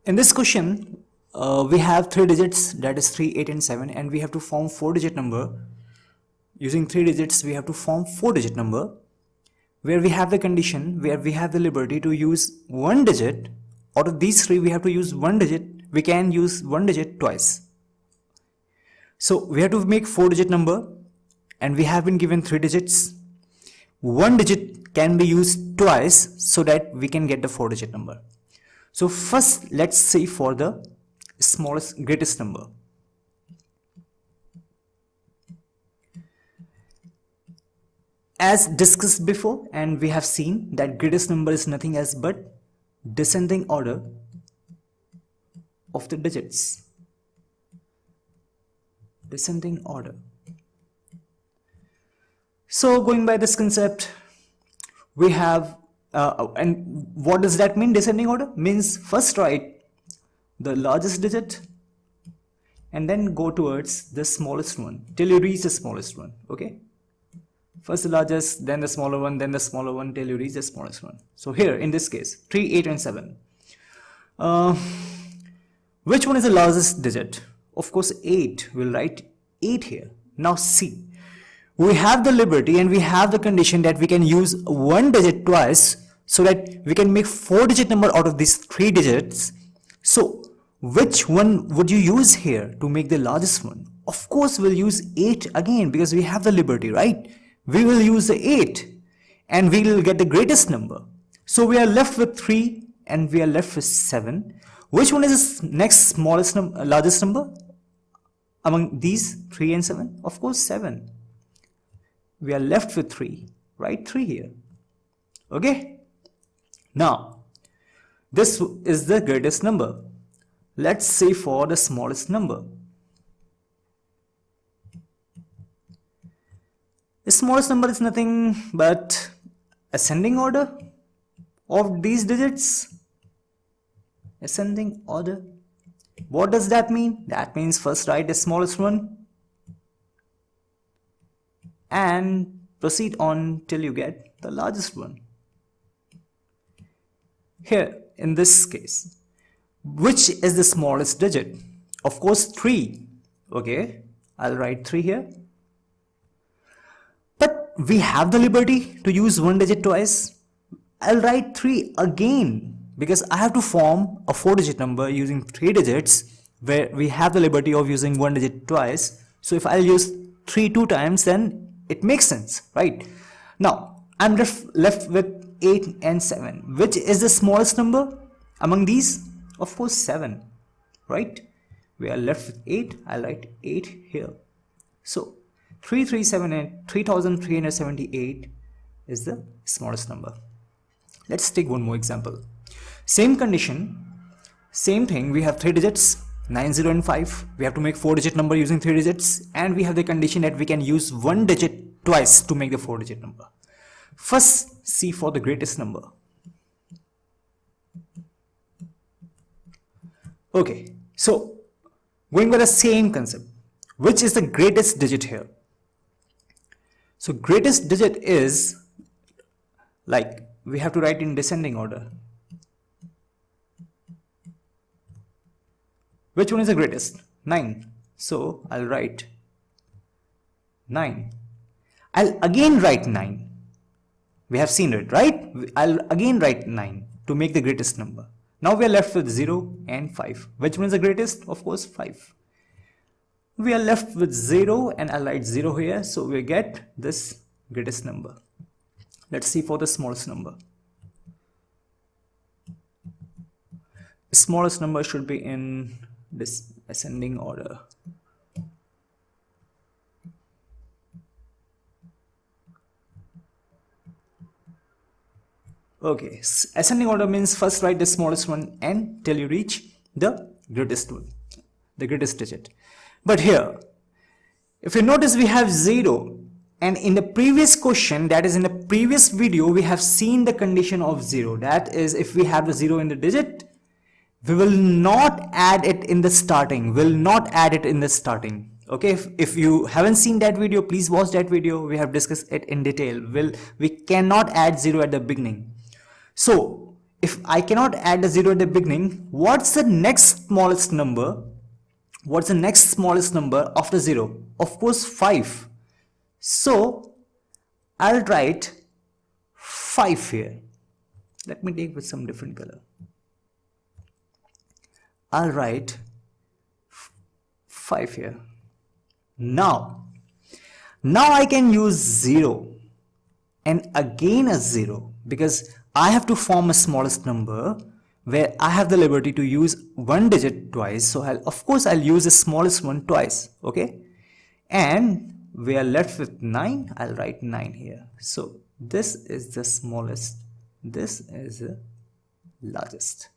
In this question, we have three digits, that is 3, 8 and 7, and we have to form 4-digit number. Using three digits, we have to form 4-digit number, where we have the condition, where we have the liberty to use one digit. Out of these three, we have to use one digit. We can use one digit twice. So we have to make 4-digit number, and we have been given three digits. One digit can be used twice so that we can get the 4-digit number. So first, let's see for the greatest number. As discussed before, and we have seen that greatest number is nothing else but descending order of the digits. Descending order. So going by this concept, we have and what does that mean? Descending order means first write the largest digit and then go towards the smallest one till you reach the smallest one. Okay, first the largest, then the smaller one, then the smaller one till you reach the smallest one. So here in this case 3, 8 and 7, which one is the largest digit? Of course 8. We'll write 8 here. Now see, we have the liberty and we have the condition that we can use one digit twice so that we can make 4-digit number out of these 3 digits. So which one would you use here to make the largest one? Of course we'll use 8 again, because we have the liberty, right? We will use the 8 and we will get the greatest number. So we are left with 3 and we are left with 7. Which one is the next largest number among these 3 and 7? Of course 7. We are left with 3, right? 3 here. Okay. Now, this is the greatest number. Let's say for the smallest number. The smallest number is nothing but ascending order of these digits. Ascending order. What does that mean? That means first write the smallest one and proceed on till you get the largest one. Here in this case, which is the smallest digit? Of course 3. Okay, I'll write 3 here. But we have the liberty to use one digit twice. I'll write 3 again because I have to form a 4-digit number using 3 digits where we have the liberty of using one digit twice. So if I'll use 3 2 times, then it makes sense, right? Now I'm left with 8 and 7. Which is the smallest number among these? Of course 7, right? We are left with 8. I'll write 8 here. So 3378 is the smallest number. Let's take one more example. Same condition, same thing. We have 3 digits, 9, 0 and 5. We have to make 4-digit number using 3 digits, and we have the condition that we can use one digit twice to make the 4-digit number. First, see for the greatest number. Okay, so going by the same concept, which is the greatest digit here? So greatest digit is, like, we have to write in descending order. Which one is the greatest? 9. So I'll write 9. I'll again write 9. We have seen it, right? I'll again write 9 to make the greatest number. Now we are left with 0 and 5. Which one is the greatest? Of course 5. We are left with 0 and I'll write 0 here. So we get this greatest number. Let's see for the smallest number. The smallest number should be in this ascending order. Okay, ascending order means first write the smallest one and till you reach the greatest one, the greatest digit. But here, if you notice, we have 0, and in the previous question, that is in the previous video, we have seen the condition of 0. That is, if we have the 0 in the digit, we will not add it in the starting. Okay, if you haven't seen that video, please watch that video. We have discussed it in detail. We cannot add 0 at the beginning. So if I cannot add a 0 at the beginning, what's the next smallest number? What's the next smallest number after 0? Of course 5. So I'll write 5 here. Let me take with some different color. I'll write 5 here. Now I can use 0 and again a 0, because I have to form a smallest number where I have the liberty to use one digit twice. So of course I'll use the smallest one twice. Okay, and we are left with 9. I'll write 9 here. So this is the smallest, this is the largest.